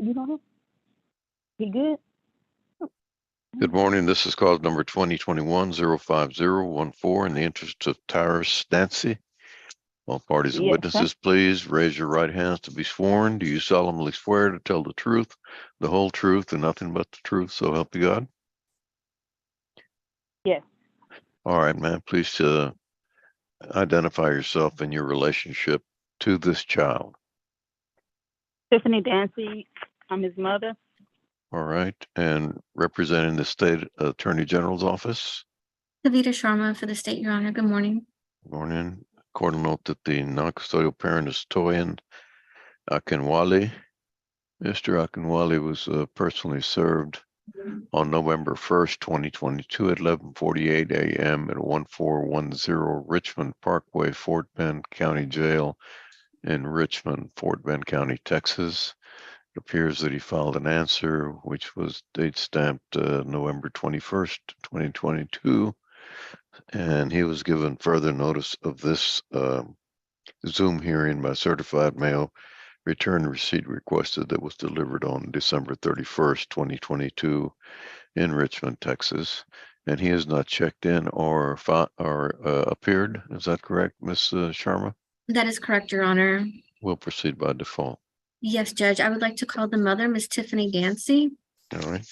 You know him? He good? Good morning. This is cause number 2021-05014 in the interest of Tyrus Dancy. All parties and Yes, sir. witnesses, please raise your right hands to be sworn. Do you solemnly swear to tell the truth, the whole truth, and nothing but the truth, so help you God? Yes. All right, man. Please identify yourself and your relationship to this child. Tiffany Dancy, I'm his mother. All right. And representing the state attorney general's office. Kavita Sharma for the state, Your Honor. Good morning. Good morning. Court will note that the non-custodial parent is Toyin Akinwale. Mr. Akinwale was personally served on November 1st, 2022 at 11:48 a.m. at 1410 Richmond Parkway, Fort Bend County Jail in Richmond, Fort Bend County, Texas. It appears that he filed an answer which was date stamped November 21st, 2022, and he was given further notice of this Zoom hearing by certified mail. Return receipt requested that was delivered on December 31st, 2022 in Richmond, Texas. And he has not checked in or appeared. Is that correct, Ms. Sharma? That is correct, Your Honor. We'll proceed by default. Yes, Judge. I would like to call the mother, Miss Tiffany Dancy. All right.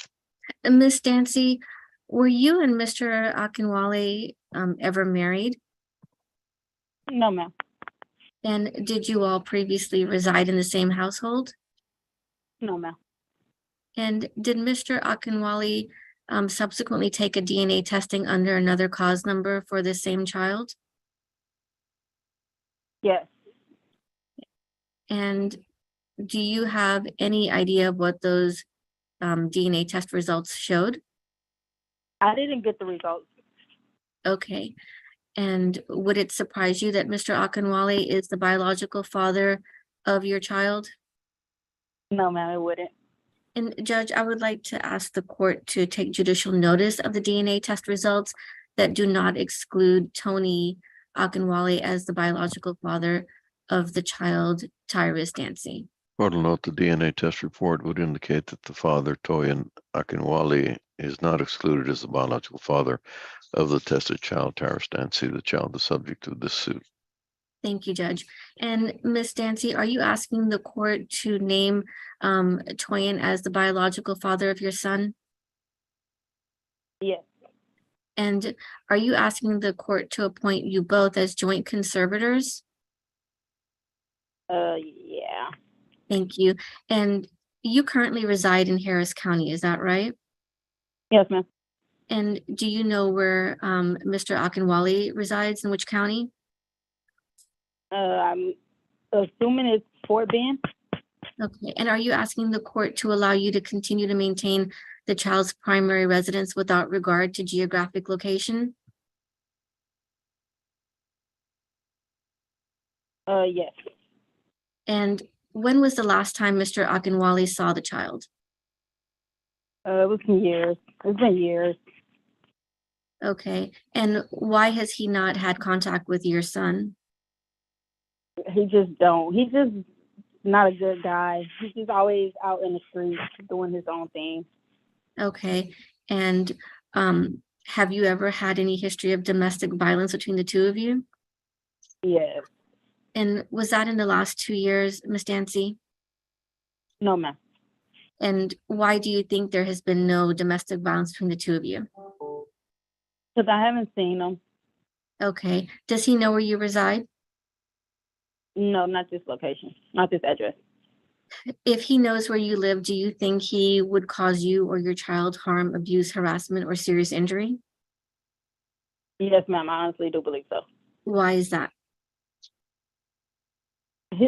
Miss Dancy, were you and Mr. Akinwale ever married? No, ma'am. And did you all previously reside in the same household? No, ma'am. And did Mr. Akinwale subsequently take a DNA testing under another cause number for the same child? Yes. And do you have any idea of what those DNA test results showed? I didn't get the results. Okay. And would it surprise you that Mr. Akinwale is the biological father of your child? No, ma'am, it wouldn't. And Judge, I would like to ask the court to take judicial notice of the DNA test results that do not exclude Tony Akinwale as the biological father of the child, Tyrus Dancy. Court will note the DNA test report would indicate that the father, Toyin Akinwale, is not excluded as the biological father of the tested child, Tyrus Dancy, the child the subject of this suit. Thank you, Judge. And Ms. Dancy, are you asking the court to name Toyin as the biological father of your son? Yes. And are you asking the court to appoint you both as joint conservators? Yeah. Thank you. And you currently reside in Harris County, is that right? Yes, ma'am. And do you know where Mr. Akinwale resides, in which county? I'm assuming it's Fort Bend. Okay. And are you asking the court to allow you to continue to maintain the child's primary residence without regard to geographic location? Yes. And when was the last time Mr. Akinwale saw the child? It was years. It's been years. Okay. And why has he not had contact with your son? He just don't. He's just not a good guy. He's just always out in the streets doing his own thing. Okay. And have you ever had any history of domestic violence between the two of you? Yes. And was that in the last 2 years, Ms. Dancy? No, ma'am. And why do you think there has been no domestic violence between the two of you? Because I haven't seen him. Okay. Does he know where you reside? No, not this location, not this address. If he knows where you live, do you think he would cause you or your child harm, abuse, harassment, or serious injury? Yes, ma'am. I honestly do believe so. Why is that?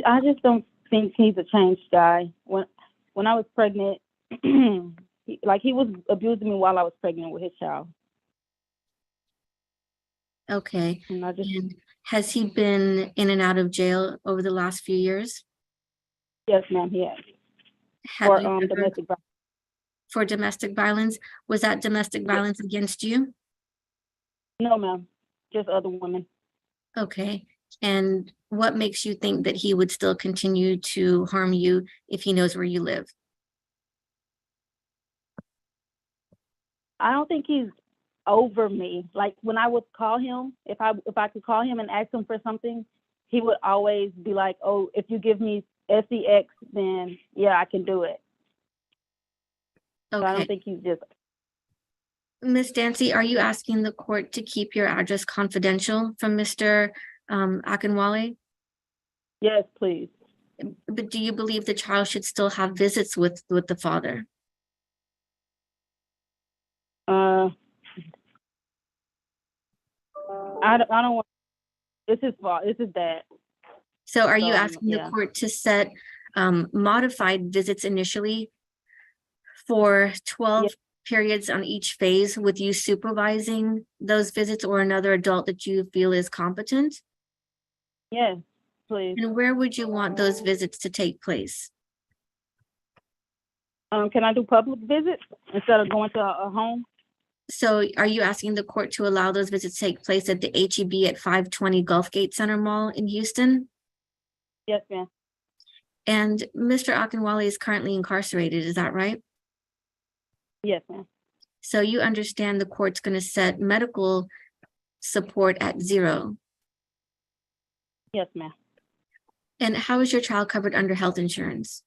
I just don't think he's a changed guy. When I was pregnant, he was abusing me while I was pregnant with his child. Okay. And I just, And has he been in and out of jail over the last few years? yes, ma'am, he has. Have For you ever- domestic violence. For domestic violence? Was that domestic violence against you? No, ma'am. Just other women. Okay. And what makes you think that he would still continue to harm you if he knows where you live? I don't think he's over me. Like when I would call him, if I could call him and ask him for something, he would always be like, "Oh, if you give me SEX, then yeah, I can do it." So I Okay. don't think he's just. Ms. Dancy, are you asking the court to keep your address confidential from Mr. Akinwale? Yes, please. But do you believe the child should still have visits with the father? I don't want. It's his fault. It's his dad. So are you So, asking the yeah. court to set modified visits initially for 12 periods on each phase with you supervising those visits or another adult that you feel is competent? Yes, please. And where would you want those visits to take place? Can I do public visits instead of going to a home? So are you asking the court to allow those visits to take place at the HEB at 520 Gulfgate Center Mall in Houston? Yes, ma'am. And Mr. Akinwale is currently incarcerated, is that right? Yes, ma'am. So you understand the court's going to set medical support at 0. Yes, ma'am. And how is your child covered under health insurance?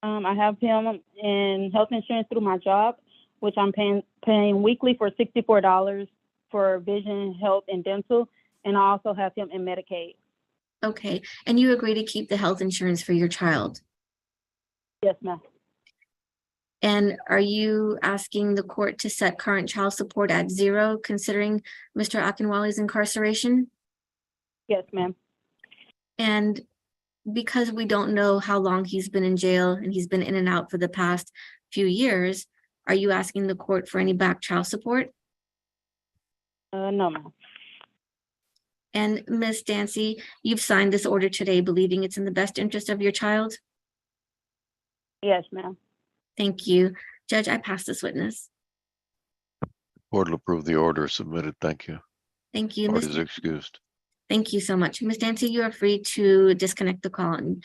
I have him in health insurance through my job, which I'm paying weekly for $64 for vision, health, and dental. And I also have him in Medicaid. Okay, and you agree to keep the health insurance for your child? Yes, ma'am. And are you asking the court to set current child support at 0, considering Mr. Akinwale's incarceration? Yes, ma'am. And because we don't know how long he's been in jail and he's been in and out for the past few years, are you asking the court for any back child support? No, ma'am. And Ms. Dancy, you've signed this order today believing it's in the best interest of your child? Yes, ma'am. Thank you. Judge, I pass this witness. Court will approve the order submitted. Thank you. Thank you. Court Ms. is excused. Thank you so much. Ms. Dancy, you are free to disconnect the call and